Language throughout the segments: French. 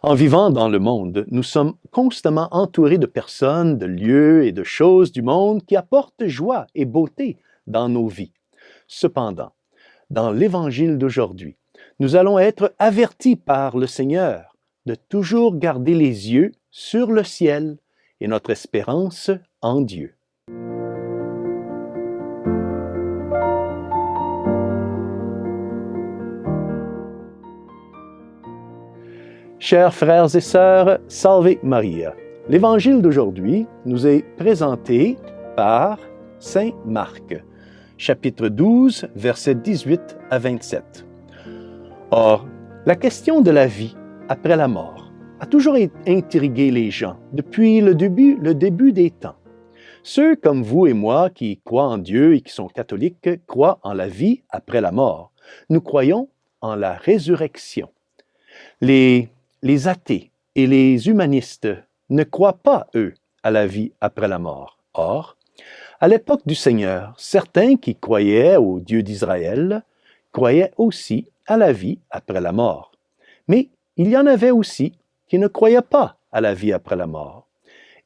En vivant dans le monde, nous sommes constamment entourés de personnes, de lieux et de choses du monde qui apportent joie et beauté dans nos vies. Cependant, dans l'Évangile d'aujourd'hui, nous allons être avertis par le Seigneur de toujours garder les yeux sur le ciel et notre espérance en Dieu. Chers frères et sœurs, Salve Maria. L'Évangile d'aujourd'hui nous est présenté par Saint Marc, chapitre 12, versets 18 à 27. Or, la question de la vie après la mort a toujours intrigué les gens depuis le début des temps. Ceux comme vous et moi qui croient en Dieu et qui sont catholiques croient en la vie après la mort. Nous croyons en la résurrection. Les athées et les humanistes ne croient pas, eux, à la vie après la mort. Or, à l'époque du Seigneur, certains qui croyaient au Dieu d'Israël croyaient aussi à la vie après la mort. Mais il y en avait aussi qui ne croyaient pas à la vie après la mort.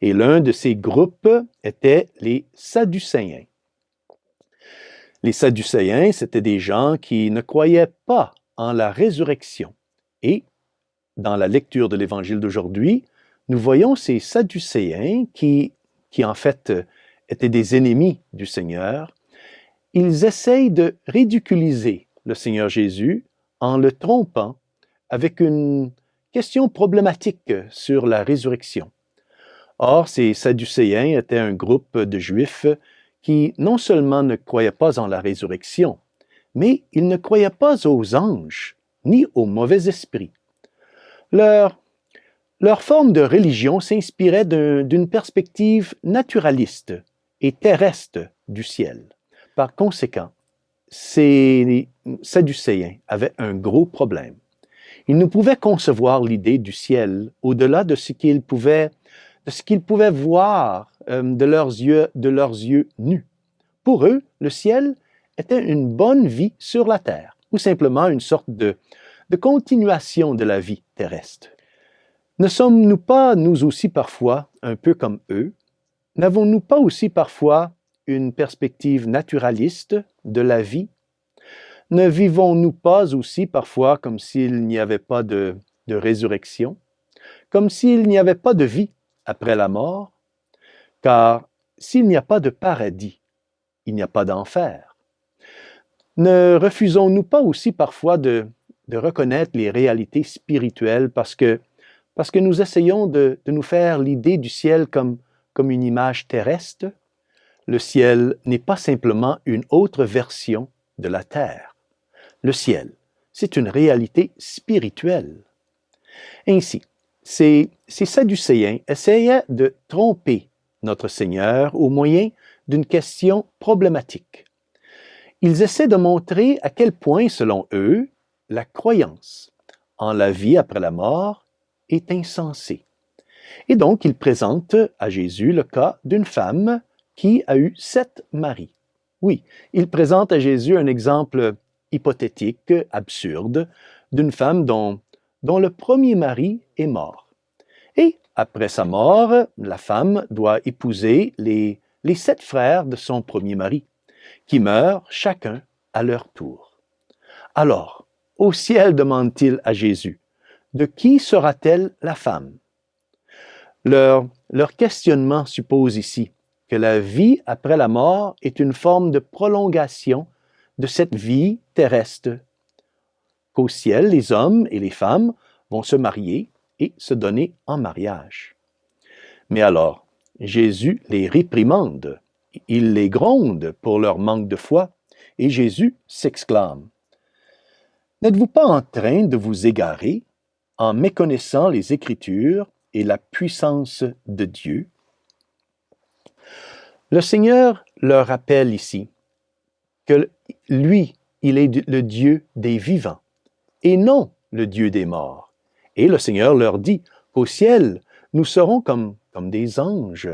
Et l'un de ces groupes était les Sadducéens. Les Sadducéens, c'étaient des gens qui ne croyaient pas en la résurrection. Et dans la lecture de l'Évangile d'aujourd'hui, nous voyons ces Sadducéens qui en fait étaient des ennemis du Seigneur. Ils essayent de ridiculiser le Seigneur Jésus en le trompant avec une question problématique sur la résurrection. Or, ces Sadducéens étaient un groupe de Juifs qui non seulement ne croyaient pas en la résurrection, mais ils ne croyaient pas aux anges ni aux mauvais esprits. Leur forme de religion s'inspirait d'une perspective naturaliste et terrestre du ciel. Par conséquent, ces Sadducéens avaient un gros problème. Ils ne pouvaient concevoir l'idée du ciel au-delà de ce qu'ils pouvaient voir de leurs yeux nus. Pour eux, le ciel était une bonne vie sur la terre, ou simplement une sorte de continuation de la vie terrestre. Ne sommes-nous pas, nous aussi, parfois, un peu comme eux? N'avons-nous pas aussi parfois une perspective naturaliste de la vie? Ne vivons-nous pas aussi parfois comme s'il n'y avait pas de résurrection? Comme s'il n'y avait pas de vie après la mort? Car s'il n'y a pas de paradis, il n'y a pas d'enfer. Ne refusons-nous pas aussi parfois de reconnaître les réalités spirituelles parce que nous essayons de nous faire l'idée du ciel comme une image terrestre? Le ciel n'est pas simplement une autre version de la terre. Le ciel, c'est une réalité spirituelle. Ainsi, ces Sadducéens essayaient de tromper notre Seigneur au moyen d'une question problématique. Ils essaient de montrer à quel point, selon eux, la croyance en la vie après la mort est insensée. Et donc, ils présentent à Jésus le cas d'une femme qui a eu 7 maris. Oui, ils présentent à Jésus un exemple hypothétique, absurde, d'une femme dont le premier mari est mort. Et après sa mort, la femme doit épouser les 7 frères de son premier mari, qui meurent chacun à leur tour. Alors, au ciel, demande-t-il à Jésus, de qui sera-t-elle la femme? Leur questionnement suppose ici que la vie après la mort est une forme de prolongation de cette vie terrestre, qu'au ciel, les hommes et les femmes vont se marier et se donner en mariage. Mais alors, Jésus les réprimande, il les gronde pour leur manque de foi, et Jésus s'exclame: « N'êtes-vous pas en train de vous égarer en méconnaissant les Écritures et la puissance de Dieu? » Le Seigneur leur rappelle ici que lui, il est le Dieu des vivants et non le Dieu des morts. Et le Seigneur leur dit qu'au ciel, nous serons comme des anges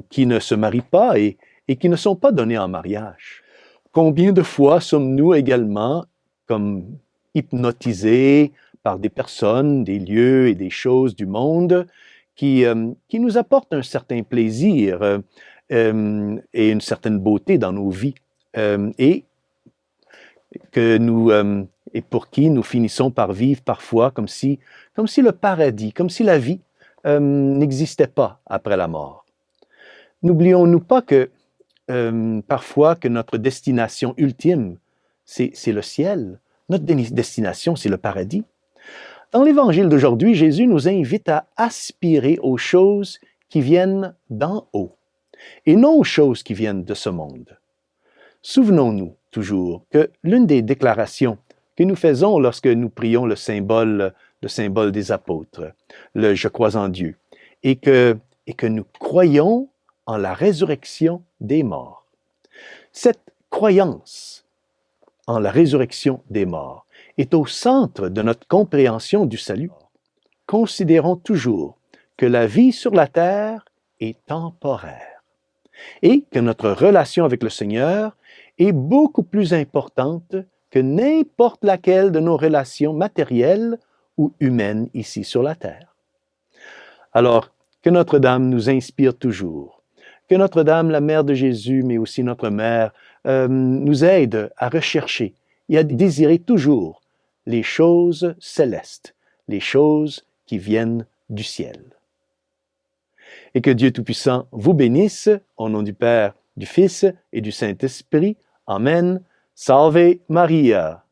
qui ne se marient pas et qui ne sont pas donnés en mariage. Combien de fois sommes-nous également comme hypnotisés par des personnes, des lieux et des choses du monde qui nous apportent un certain plaisir et une certaine beauté dans nos vies et et pour qui nous finissons par vivre parfois comme si le paradis, comme si la vie n'existait pas après la mort. N'oublions-nous pas que parfois que notre destination ultime, c'est le ciel. Notre destination, c'est le paradis. Dans l'Évangile d'aujourd'hui, Jésus nous invite à aspirer aux choses qui viennent d'en haut et non aux choses qui viennent de ce monde. Souvenons-nous toujours que l'une des déclarations que nous faisons lorsque nous prions le symbole des apôtres, le « Je crois en Dieu », et que nous croyons en la résurrection des morts. Cette croyance en la résurrection des morts est au centre de notre compréhension du salut. Considérons toujours que la vie sur la terre est temporaire et que notre relation avec le Seigneur est beaucoup plus importante que n'importe laquelle de nos relations matérielles ou humaines ici sur la terre. Alors, que Notre-Dame nous inspire toujours, que Notre-Dame, la mère de Jésus, mais aussi notre mère, nous aide à rechercher et à désirer toujours les choses célestes, les choses qui viennent du ciel. Et que Dieu Tout-Puissant vous bénisse, au nom du Père, du Fils et du Saint-Esprit. Amen. Salve Maria.